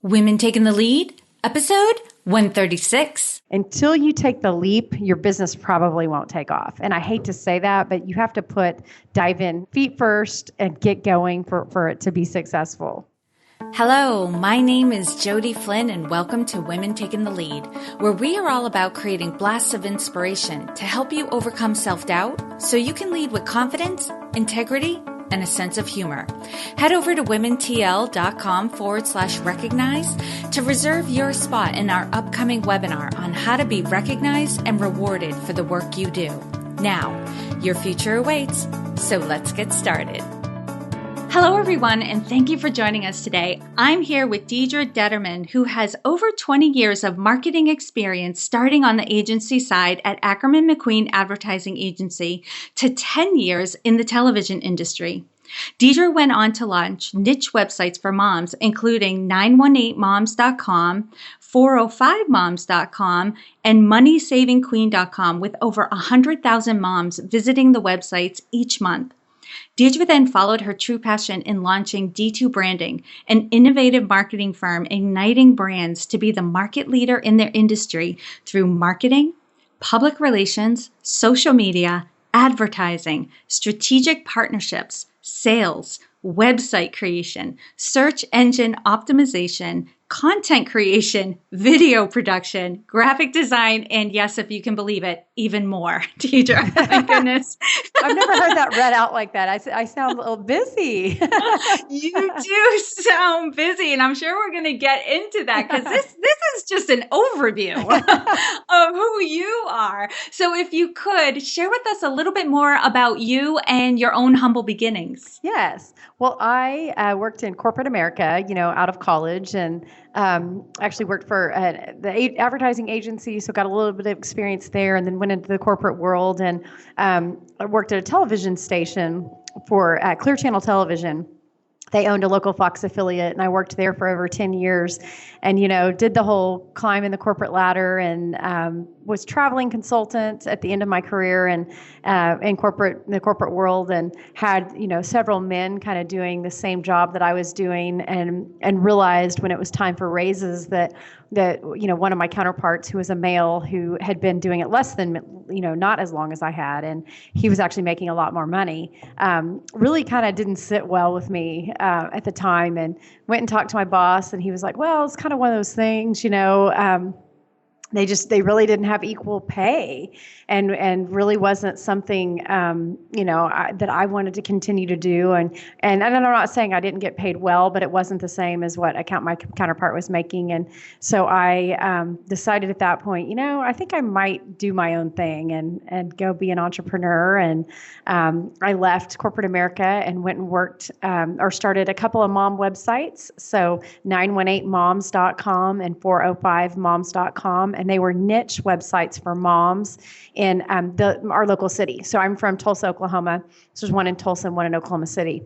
Women Taking the Lead, episode 136. Until you take the leap, your business probably won't take off. And I hate to say that, but you have to dive in feet first and get going for it to be successful. Hello, my name is Jody Flynn and welcome to Women Taking the Lead, where we are all about creating blasts of inspiration to help you overcome self-doubt so you can lead with confidence, integrity, and a sense of humor. Head over to womentl.com/recognize to reserve your spot in our upcoming webinar on how to be recognized and rewarded for the work you do. Now, your future awaits, so let's get started. Hello, everyone, and thank you for joining us today. I'm here with Deedra Determan, who has over 20 years of marketing experience starting on the agency side at Ackerman McQueen Advertising Agency to 10 years in the television industry. Deedra went on to launch niche websites for moms, including 918moms.com, 405moms.com, and moneysavingqueen.com, with over 100,000 moms visiting the websites each month. Deedra then followed her true passion in launching D2 Branding, an innovative marketing firm igniting brands to be the market leader in their industry through marketing, public relations, social media, advertising, strategic partnerships, sales, website creation, search engine optimization, content creation, video production, graphic design, and yes, if you can believe it, even more. Deedra, my goodness. I've never heard that read out like that. I sound a little busy. You do sound busy, and I'm sure we're going to get into that because this is just an overview of who you are. So if you could share with us a little bit more about you and your own humble beginnings. Yes. Well, I worked in corporate America, out of college, and actually worked for the advertising agency, so got a little bit of experience there, and then went into the corporate world and I worked at a television station for Clear Channel Television. They owned a local Fox affiliate, and I worked there for over 10 years and, did the whole climb in the corporate ladder and was traveling consultant at the end of my career and in the corporate world, and had, several men kind of doing the same job that I was doing, and realized when it was time for raises that one of my counterparts, who was a male who had been doing it less than, not as long as I had, and he was actually making a lot more money, really kind of didn't sit well with me at the time, and went and talked to my boss, and he was like, well, it's kind of one of those things, they really didn't have equal pay, and really wasn't something, that I wanted to continue to do. And I'm not saying I didn't get paid well, but it wasn't the same as what my counterpart was making. And so I decided at that point, I think I might do my own thing and go be an entrepreneur. And I left corporate America and went and worked or started a couple of mom websites. So 918moms.com and 405moms.com. And they were niche websites for moms in our local city. So I'm from Tulsa, Oklahoma. So there's one in Tulsa and one in Oklahoma City.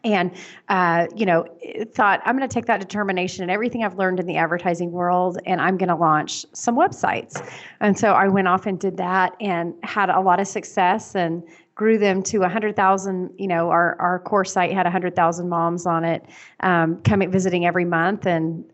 And, thought I'm going to take that determination and everything I've learned in the advertising world, and I'm going to launch some websites. And so I went off and did that and had a lot of success and grew them to 100,000. Our core site had 100,000 moms on it, coming visiting every month, and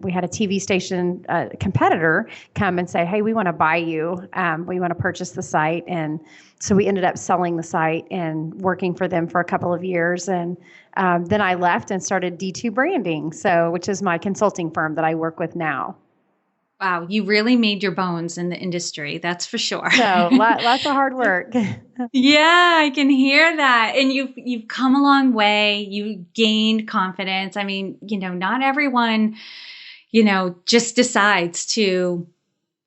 we had a TV station competitor come and say, "Hey, we want to buy you. We want to purchase the site." And so we ended up selling the site and working for them for a couple of years, and then I left and started D2 Branding, which is my consulting firm that I work with now. Wow, you really made your bones in the industry, that's for sure. So lots of hard work. Yeah, I can hear that. And you've come a long way. You gained confidence. I mean, not everyone, just decides to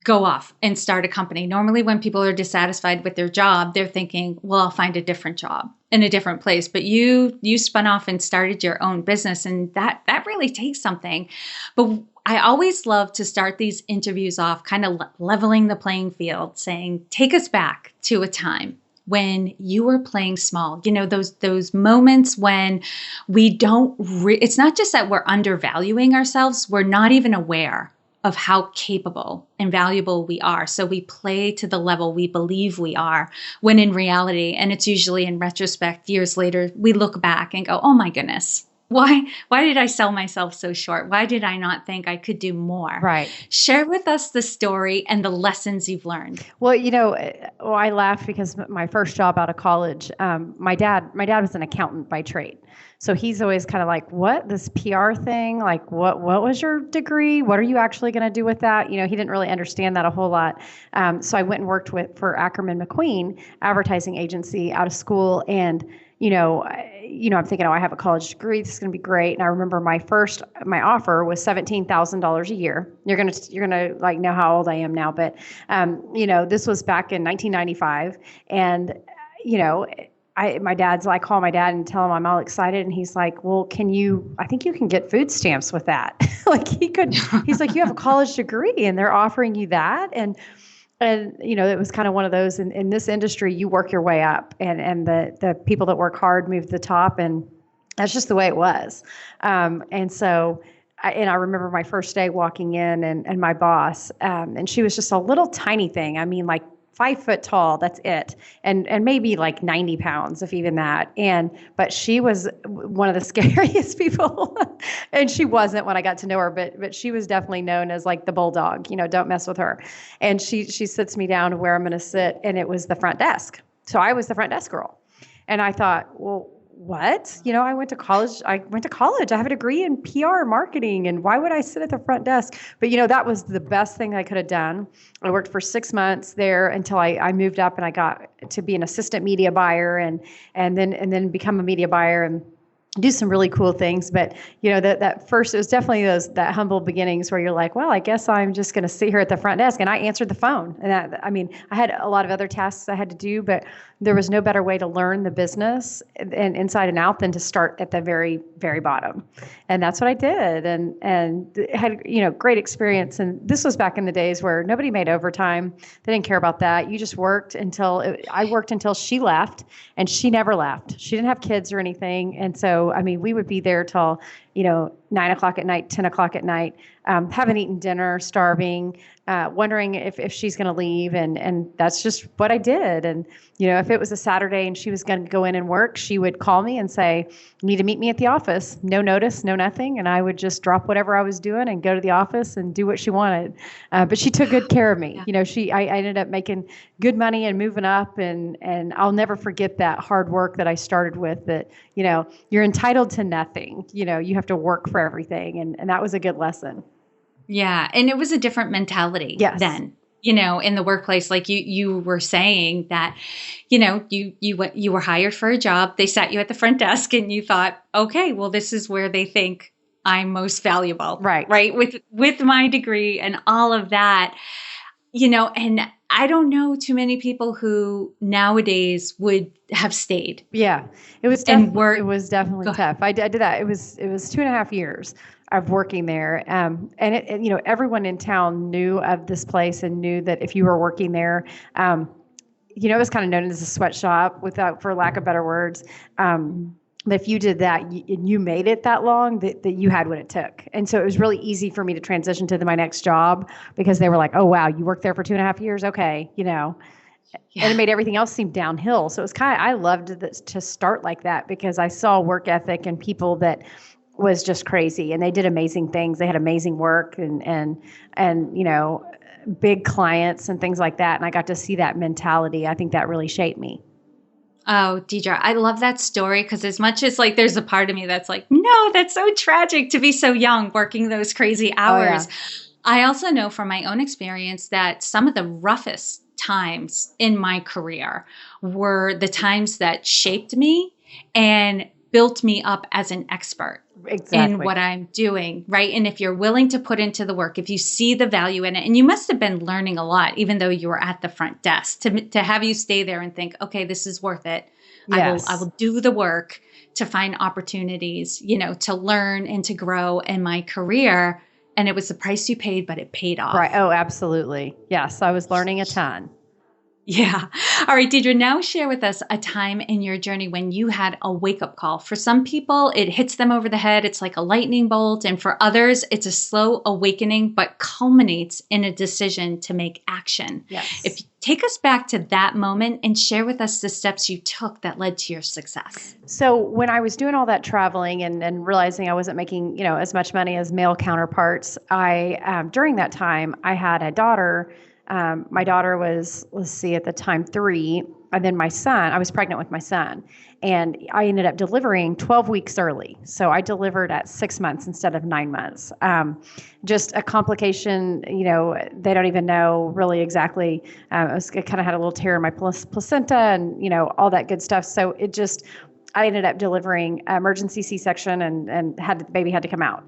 go off and start a company. Normally when people are dissatisfied with their job, they're thinking, well, I'll find a different job in a different place. But you spun off and started your own business, and that really takes something. But I always love to start these interviews off kind of leveling the playing field, saying, take us back to a time when you were playing small, those moments when we don't, it's not just that we're undervaluing ourselves, we're not even aware of how capable and valuable we are. So we play to the level we believe we are, when in reality, and it's usually in retrospect, years later, we look back and go, oh my goodness, Why did I sell myself so short? Why did I not think I could do more? Right. Share with us the story and the lessons you've learned. Well, I laugh because my first job out of college, my dad was an accountant by trade. So he's always kind of like, what, this PR thing? Like, what was your degree? What are you actually going to do with that? He didn't really understand that a whole lot. So I went and worked for Ackerman McQueen advertising agency out of school. And, I'm thinking, oh, I have a college degree. This is going to be great. And I remember my offer was $17,000 a year. You're gonna like know how old I am now, but this was back in 1995, and you know, I call my dad and tell him I'm all excited, and he's like, well, I think you can get food stamps with that. He's like, you have a college degree and they're offering you that. And it was kind of one of those in this industry, you work your way up, and the people that work hard move to the top, and that's just the way it was. And so, I remember my first day walking in, and my boss, and she was just a little tiny thing. I mean, like 5 foot tall, that's it. And maybe like 90 pounds, if even that. But she was one of the scariest people. And she wasn't when I got to know her, but she was definitely known as like the bulldog, don't mess with her. And she sits me down to where I'm going to sit, and it was the front desk. So I was the front desk girl. And I thought, well, what? I went to college. I have a degree in PR marketing, and why would I sit at the front desk? But that was the best thing I could have done. I worked for 6 months there until I moved up and I got to be an assistant media buyer, and then become a media buyer and do some really cool things. But that first, it was definitely that humble beginnings where you're like, well, I guess I'm just going to sit here at the front desk, and I answered the phone. And I had a lot of other tasks I had to do, but there was no better way to learn the business and inside and out than to start at the very, very bottom. And that's what I did, and had great experience. And this was back in the days where nobody made overtime. They didn't care about that. You just worked I worked until she left, and she never left. She didn't have kids or anything. And so, we would be there till 9 o'clock at night, 10 o'clock at night, haven't eaten dinner, starving, wondering if she's going to leave. And that's just what I did. And, if it was a Saturday and she was going to go in and work, she would call me and say, you need to meet me at the office. No notice, no nothing. And I would just drop whatever I was doing and go to the office and do what she wanted. But she took good care of me. Yeah. I ended up making good money and moving up. And I'll never forget that hard work that I started with, that, you're entitled to nothing. You have to work for everything. And that was a good lesson. Yeah. And it was a different mentality then, in the workplace. Like you were saying that, you were hired for a job. They sat you at the front desk and you thought, okay, well, this is where they think I'm most valuable. Right. Right. With my degree and all of that, and I don't know too many people who nowadays would have stayed. Yeah. It was definitely tough. I did that. It was 2.5 years of working there. And everyone in town knew of this place and knew that if you were working there, it was kind of known as a sweatshop, for lack of better words. If you did that and you made it that long, that you had what it took. And so it was really easy for me to transition to my next job, because they were like, oh, wow, you worked there for 2.5 years. Okay. Yeah. And it made everything else seem downhill. So it was I loved to start like that, because I saw work ethic and people that was just crazy, and they did amazing things. They had amazing work and big clients and things like that. And I got to see that mentality. I think that really shaped me. Oh, Deedra, I love that story, because as much as like there's a part of me that's like, no, that's so tragic to be so young working those crazy hours. Oh, yeah. I also know from my own experience that some of the roughest times in my career were the times that shaped me and built me up as an expert. Exactly. In what I'm doing, right? And if you're willing to put into the work, if you see the value in it, and you must have been learning a lot, even though you were at the front desk, to have you stay there and think, okay, this is worth it. Yes. I will do the work to find opportunities, to learn and to grow in my career. And it was the price you paid, but it paid off. Right. Oh, absolutely. Yes. I was learning a ton. Yeah. All right, Deidre, now share with us a time in your journey when you had a wake up call. For some people, it hits them over the head. It's like a lightning bolt. And for others, it's a slow awakening, but culminates in a decision to make action. If Yes. you take us back to that moment and share with us the steps you took that led to your success. So when I was doing all that traveling and realizing I wasn't making, as much money as male counterparts, during that time I had a daughter. My daughter was, let's see, at the time 3, and then my son. I was pregnant with my son, and I ended up delivering 12 weeks early. So I delivered at 6 months instead of 9 months. Just a complication. They don't even know really exactly. I kind of had a little tear in my placenta, and all that good stuff. So it just I ended up delivering emergency C-section, and the baby had to come out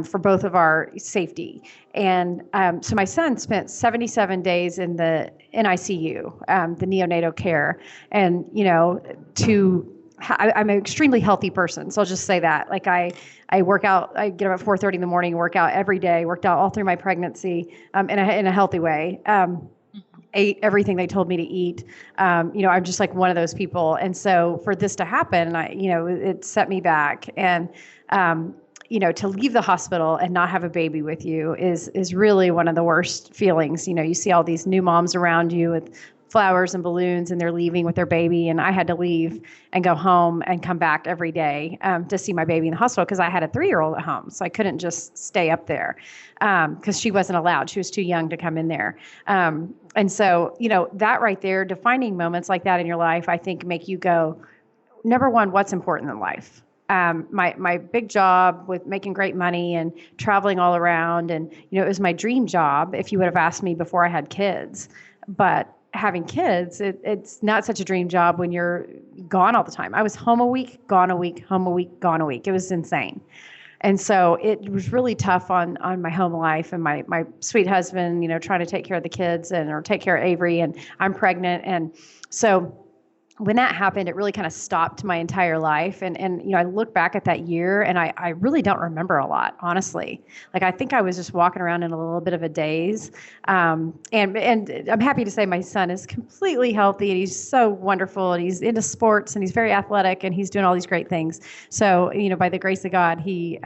for both of our safety. And so my son spent 77 days in the NICU, the neonatal care, and I'm an extremely healthy person, so I'll just say that. Like I work out. I get up at 4:30 in the morning, work out every day. Worked out all through my pregnancy in a healthy way. Ate everything they told me to eat. I'm just like one of those people. And so for this to happen, it set me back. And, to leave the hospital and not have a baby with you is really one of the worst feelings. You see all these new moms around you with flowers and balloons, and they're leaving with their baby. And I had to leave and go home and come back every day to see my baby in the hospital, because I had a 3-year-old at home. So I couldn't just stay up there because she wasn't allowed. She was too young to come in there. And so, that right there, defining moments like that in your life, I think make you go, number one, what's important in life? My big job with making great money and traveling all around. And, it was my dream job if you would have asked me before I had kids. But having kids, it's not such a dream job when you're gone all the time. I was home a week, gone a week, home a week, gone a week. It was insane. And so it was really tough on my home life, and my sweet husband, trying to take care of the kids or take care of Avery, and I'm pregnant. And so when that happened, it really kind of stopped my entire life. And I look back at that year, and I really don't remember a lot, honestly. Like, I think I was just walking around in a little bit of a daze. And I'm happy to say my son is completely healthy, and he's so wonderful, and he's into sports, and he's very athletic, and he's doing all these great things. So, by the grace of God, he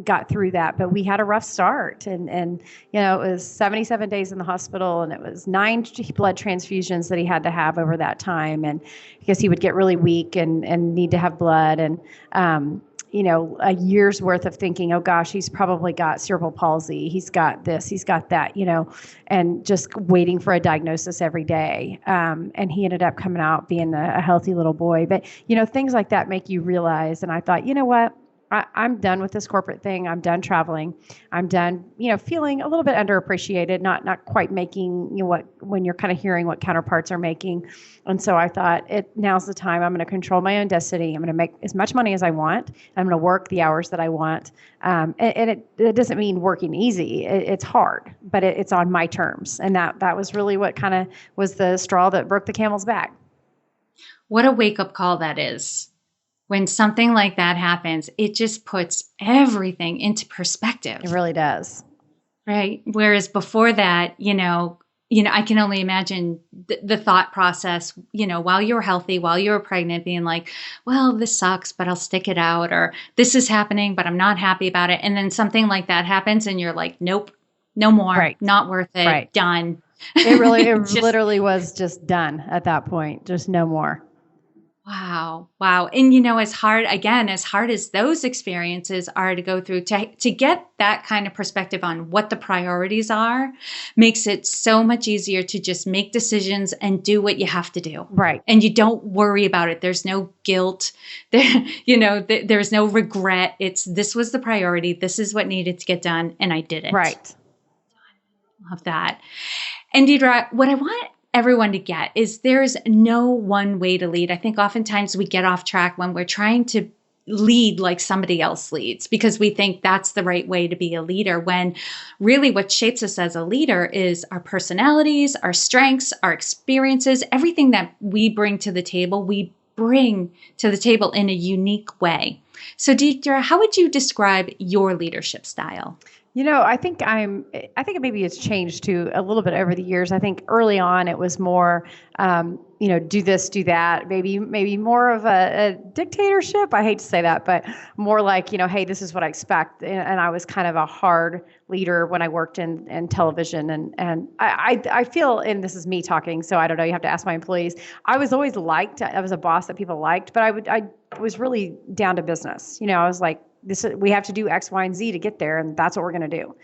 got through that. But we had a rough start, and it was 77 days in the hospital, and it was 9 blood transfusions that he had to have over that time, and because he would get really weak and need to have blood, and a year's worth of thinking, oh gosh, he's probably got cerebral palsy, he's got this, he's got that, and just waiting for a diagnosis every day. And he ended up coming out being a healthy little boy. But things like that make you realize. And I thought, you know what? I'm done with this corporate thing. I'm done traveling. I'm done, feeling a little bit underappreciated, not quite making, when you're kind of hearing what counterparts are making. And so I thought, now's the time. I'm going to control my own destiny. I'm going to make as much money as I want. I'm going to work the hours that I want. And it doesn't mean working easy. It's hard, but it's on my terms. And that was really what kind of was the straw that broke the camel's back. What a wake-up call that is. When something like that happens, it just puts everything into perspective. It really does. Right. Whereas before that, I can only imagine the thought process, while you were healthy, while you were pregnant, being like, well, this sucks, but I'll stick it out, or this is happening, but I'm not happy about it. And then something like that happens and you're like, nope, no more, right. Not worth it, right. Done. It literally was just done at that point, just no more. Wow. And as hard as those experiences are to go through, to get that kind of perspective on what the priorities are, makes it so much easier to just make decisions and do what you have to do. Right. And you don't worry about it. There's no guilt. There's no regret. This was the priority. This is what needed to get done. And I did it. Right. Love that. And Deedra, what I want everyone to get is there's no one way to lead. I think oftentimes we get off track when we're trying to lead like somebody else leads, because we think that's the right way to be a leader, when really what shapes us as a leader is our personalities, our strengths, our experiences, everything that we bring to the table, we bring to the table in a unique way. So, Deidre, how would you describe your leadership style? I think maybe it's changed too a little bit over the years. I think early on it was more, do this, do that, maybe more of a dictatorship. I hate to say that, but more like, hey, this is what I expect. And I was kind of a hard leader when I worked in television. And I feel, and this is me talking, so I don't know, you have to ask my employees. I was always liked. I was a boss that people liked, but I was really down to business. I was like, we have to do X, Y, and Z to get there, and that's what we're going to do.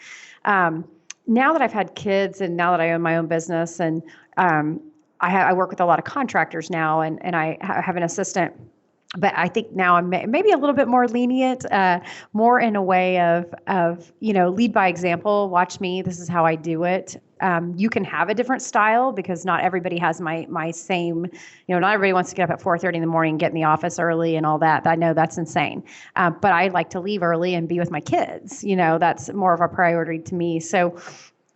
Now that I've had kids, and now that I own my own business, and I work with a lot of contractors now, and I have an assistant. But I think now I'm maybe a little bit more lenient, more in a way of lead by example. Watch me. This is how I do it. You can have a different style because not everybody has my same. Not everybody wants to get up at 4:30 in the morning, get in the office early, and all that. I know that's insane. But I like to leave early and be with my kids. That's more of a priority to me. So,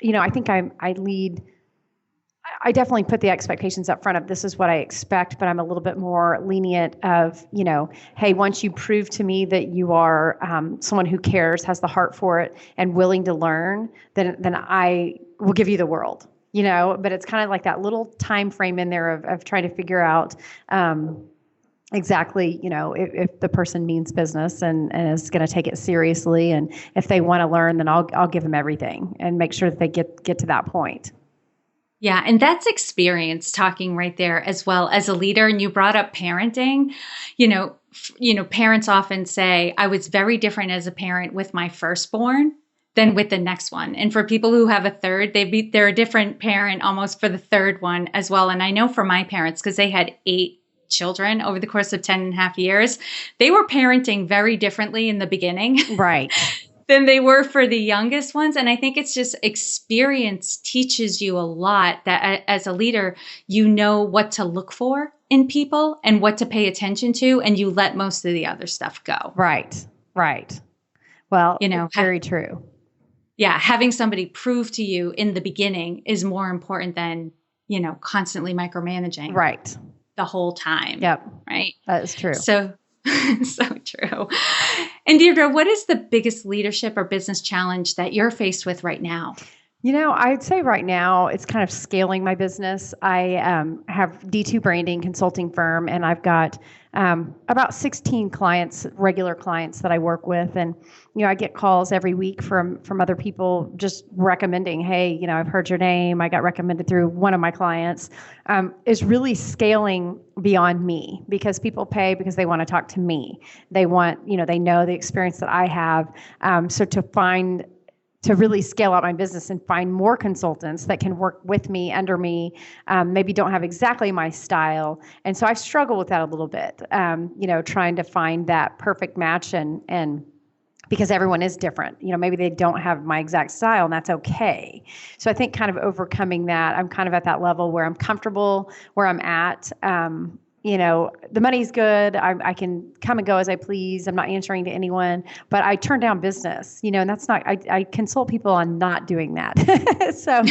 I think I lead. I definitely put the expectations up front of this is what I expect, but I'm a little bit more lenient of, hey, once you prove to me that you are someone who cares, has the heart for it, and willing to learn, then I will give you the world, but it's kind of like that little time frame in there of trying to figure out exactly, if the person means business and is going to take it seriously. And if they want to learn, then I'll give them everything and make sure that they get to that point. Yeah, and that's experience talking right there as well as a leader. And you brought up parenting. Parents often say, I was very different as a parent with my firstborn than with the next one. And for people who have a third, they're a different parent almost for the third one as well. And I know for my parents, because they had 8 children over the course of 10 and a half years, they were parenting very differently in the beginning. Right. Than they were for the youngest ones. And I think it's just experience teaches you a lot that as a leader, you know what to look for in people and what to pay attention to, and you let most of the other stuff go. Right. Well, very true. Yeah. Having somebody prove to you in the beginning is more important than, constantly micromanaging. Right. The whole time. Yep. Right. That is true. So true. And Deidre, what is the biggest leadership or business challenge that you're faced with right now? I'd say right now it's kind of scaling my business. I have D2 branding consulting firm, and I've got about 16 clients, regular clients that I work with. And, I get calls every week from other people just recommending, hey, I've heard your name. I got recommended through one of my clients. Is really scaling beyond me because people pay because they want to talk to me. They want, they know the experience that I have. So to really scale out my business and find more consultants that can work with me, under me, maybe don't have exactly my style. And so I struggle with that a little bit, trying to find that perfect match and because everyone is different. Maybe they don't have my exact style, and that's okay. So I think kind of overcoming that, I'm kind of at that level where I'm comfortable where I'm at. The money's good. I can come and go as I please. I'm not answering to anyone, but I turn down business, and that's not, I consult people on not doing that. So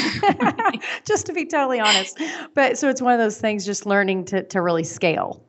just to be totally honest, but so it's one of those things, just learning to really scale.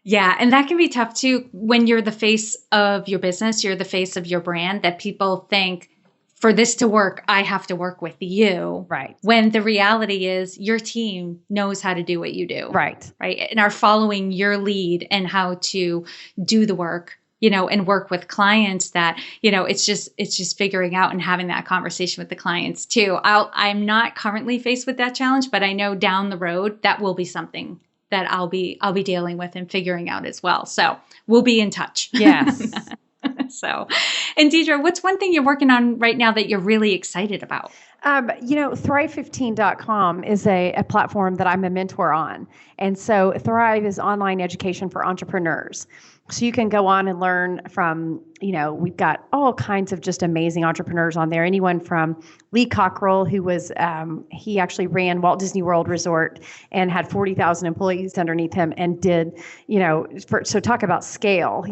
Yeah. And that can be tough too. When you're the face of your business, you're the face of your brand, that people think, for this to work, I have to work with you. Right. When the reality is your team knows how to do what you do. Right. Right. And are following your lead and how to do the work, and work with clients that, it's just figuring out and having that conversation with the clients too. I'm not currently faced with that challenge, but I know down the road that will be something that I'll be dealing with and figuring out as well. So we'll be in touch. Yes. So, and Deidre, what's one thing you're working on right now that you're really excited about? Thrive15.com is a platform that I'm a mentor on. And so Thrive is online education for entrepreneurs. So you can go on and learn from, we've got all kinds of just amazing entrepreneurs on there. Anyone from Lee Cockrell, who was, he actually ran Walt Disney World Resort and had 40,000 employees underneath him and did, so talk about scale,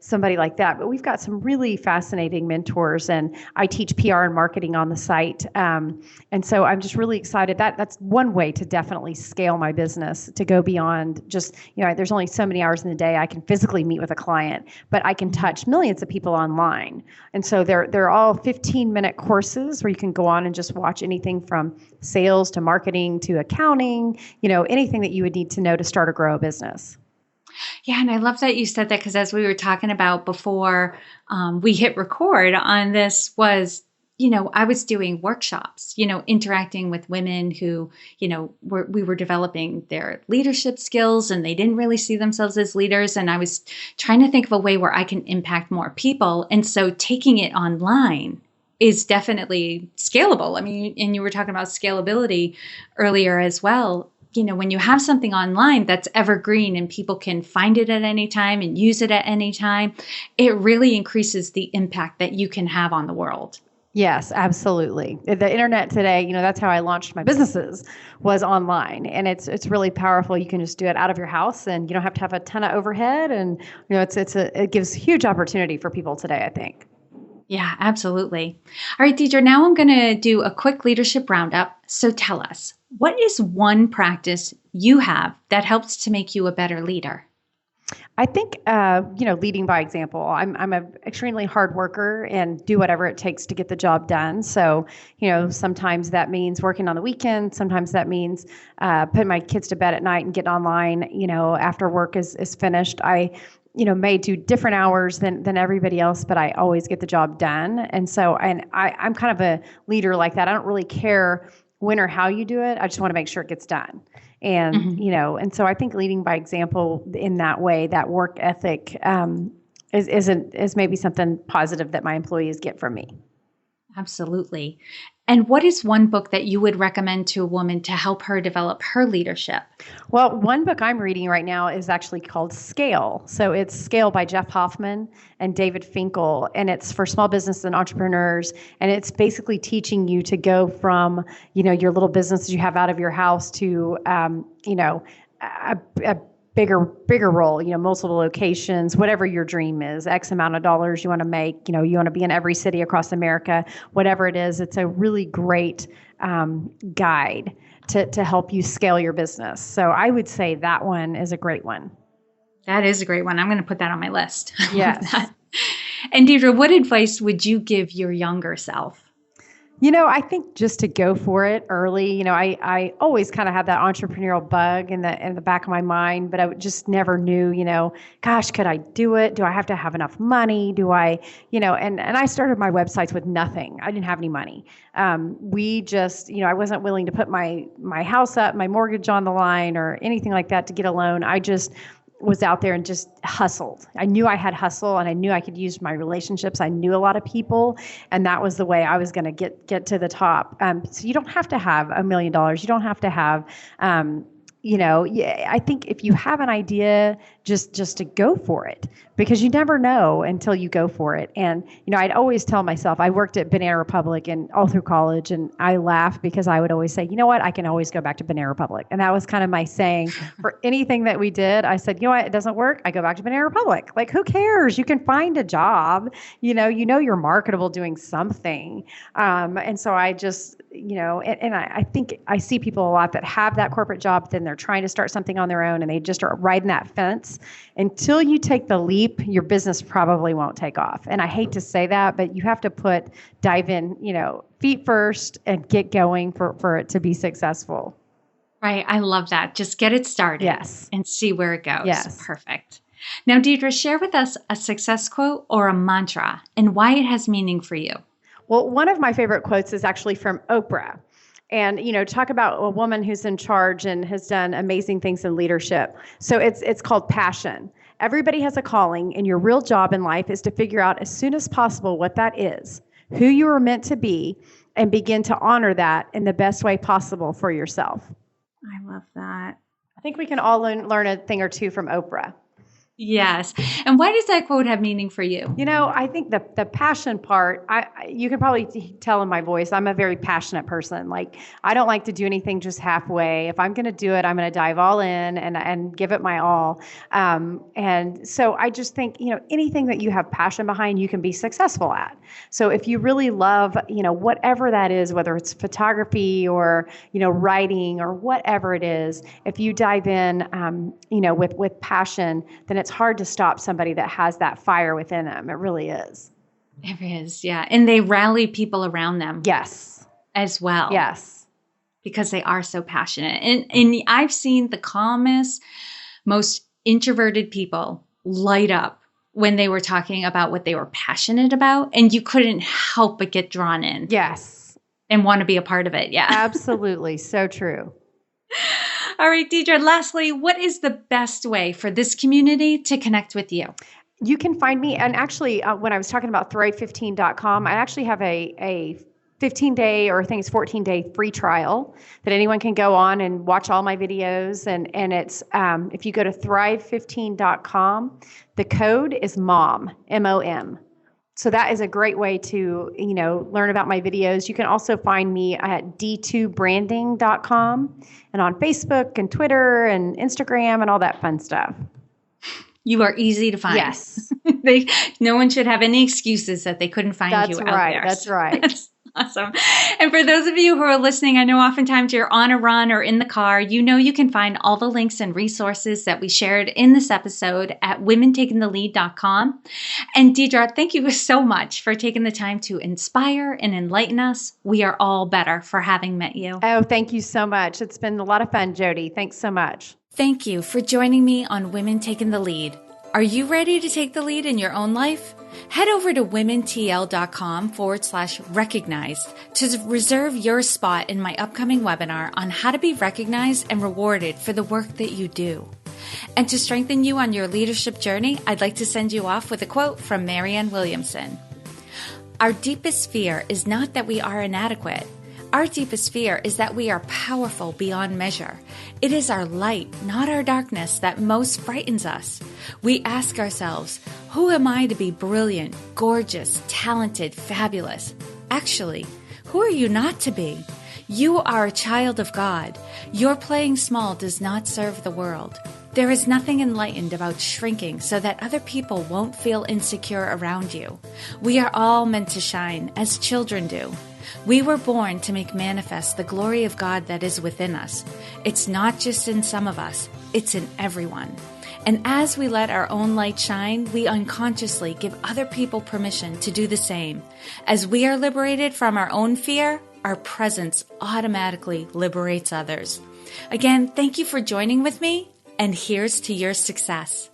somebody like that. But we've got some really fascinating mentors, and I teach PR and marketing on the site. And so I'm just really excited. That's one way to definitely scale my business, to go beyond just, there's only so many hours in the day I can physically meet with a client, but I can touch millions of people online. And so they're all 15-minute courses where you can go on and just watch anything from sales to marketing to accounting, anything that you would need to know to start or grow a business. Yeah, and I love that you said that, because as we were talking about before we hit record on this was, I was doing workshops, interacting with women who, we were developing their leadership skills, and they didn't really see themselves as leaders. And I was trying to think of a way where I can impact more people. And so taking it online is definitely scalable. I mean, and you were talking about scalability earlier as well. When you have something online that's evergreen and people can find it at any time and use it at any time, it really increases the impact that you can have on the world. Yes, absolutely. The internet today, that's how I launched my businesses, was online, and it's really powerful. You can just do it out of your house, and you don't have to have a ton of overhead, and it gives huge opportunity for people today, I think. Yeah, absolutely. All right, Deidre, now I'm going to do a quick leadership roundup. So tell us, what is one practice you have that helps to make you a better leader? I think, leading by example. I'm an extremely hard worker and do whatever it takes to get the job done. So, sometimes that means working on the weekend. Sometimes that means putting my kids to bed at night and getting online, after work is finished. I may do different hours than everybody else, but I always get the job done. And so, I'm kind of a leader like that. I don't really care when or how you do it. I just want to make sure it gets done. And, and so I think leading by example in that way, that work ethic is maybe something positive that my employees get from me. Absolutely. And what is one book that you would recommend to a woman to help her develop her leadership? Well, one book I'm reading right now is actually called Scale. So it's Scale by Jeff Hoffman and David Finkel, and it's for small business and entrepreneurs. And it's basically teaching you to go from, your little business that you have out of your house to, a bigger role, multiple locations, whatever your dream is, X amount of dollars you want to make, you want to be in every city across America, whatever it is. It's a really great guide to help you scale your business. So I would say that one is a great one. That is a great one. I'm going to put that on my list. Yes. And Deidre, what advice would you give your younger self? I think just to go for it early. I always kind of had that entrepreneurial bug in the back of my mind, but I just never knew, gosh, could I do it? Do I have to have enough money? Do I, and I started my websites with nothing. I didn't have any money. We just, I wasn't willing to put my house up, my mortgage on the line or anything like that to get a loan. I just was out there and just hustled. I knew I had hustle, and I knew I could use my relationships. I knew a lot of people, and that was the way I was going to get to the top. So you don't have to have $1 million. You don't have to have, I think if you have an idea, just to go for it, because you never know until you go for it. And, I'd always tell myself, I worked at Banana Republic and all through college, and I laugh because I would always say, you know what, I can always go back to Banana Republic. And that was kind of my saying for anything that we did. I said, you know what, it doesn't work, I go back to Banana Republic. Like, who cares? You can find a job, you're marketable doing something. And so I just, I think I see people a lot that have that corporate job, then they're trying to start something on their own, and they just are riding that fence. Until you take the leap, your business probably won't take off. And I hate to say that, but you have to dive in, feet first and get going for it to be successful. Right. I love that. Just get it started. Yes. And see where it goes. Yes. Perfect. Now, Deidre, share with us a success quote or a mantra and why it has meaning for you. Well, one of my favorite quotes is actually from Oprah. And, talk about a woman who's in charge and has done amazing things in leadership. So it's called passion. Everybody has a calling, and your real job in life is to figure out as soon as possible what that is, who you are meant to be, and begin to honor that in the best way possible for yourself. I love that. I think we can all learn a thing or two from Oprah. Yes. And why does that quote have meaning for you? I think the passion part, you can probably tell in my voice, I'm a very passionate person. Like, I don't like to do anything just halfway. If I'm going to do it, I'm going to dive all in and give it my all. And so I just think, anything that you have passion behind, you can be successful at. So if you really love, whatever that is, whether it's photography or, writing or whatever it is, if you dive in, with passion, then it's hard to stop somebody that has that fire within them. It really is. It is, yeah. And they rally people around them. Yes. As well. Yes. Because they are so passionate. And I've seen the calmest, most introverted people light up when they were talking about what they were passionate about. And you couldn't help but get drawn in. Yes. And want to be a part of it. Yeah. Absolutely. So true. All right, Deedra, lastly, what is the best way for this community to connect with you? You can find me, and actually, when I was talking about thrive15.com, I actually have a 15-day, or I think it's 14-day free trial that anyone can go on and watch all my videos. And it's, if you go to thrive15.com, the code is MOM, M-O-M. So that is a great way to, learn about my videos. You can also find me at d2branding.com and on Facebook and Twitter and Instagram and all that fun stuff. You are easy to find. Yes. No one should have any excuses that they couldn't find you out there. That's right. That's awesome. And for those of you who are listening, I know oftentimes you're on a run or in the car. You can find all the links and resources that we shared in this episode at womentakingthelead.com. And Deedra, thank you so much for taking the time to inspire and enlighten us. We are all better for having met you. Oh, thank you so much. It's been a lot of fun, Jody. Thanks so much. Thank you for joining me on Women Taking the Lead. Are you ready to take the lead in your own life? Head over to womentl.com/recognized to reserve your spot in my upcoming webinar on how to be recognized and rewarded for the work that you do. And to strengthen you on your leadership journey, I'd like to send you off with a quote from Marianne Williamson. Our deepest fear is not that we are inadequate. Our deepest fear is that we are powerful beyond measure. It is our light, not our darkness, that most frightens us. We ask ourselves, who am I to be brilliant, gorgeous, talented, fabulous? Actually, who are you not to be? You are a child of God. Your playing small does not serve the world. There is nothing enlightened about shrinking so that other people won't feel insecure around you. We are all meant to shine, as children do. We were born to make manifest the glory of God that is within us. It's not just in some of us, it's in everyone. And as we let our own light shine, we unconsciously give other people permission to do the same. As we are liberated from our own fear, our presence automatically liberates others. Again, thank you for joining with me, and here's to your success.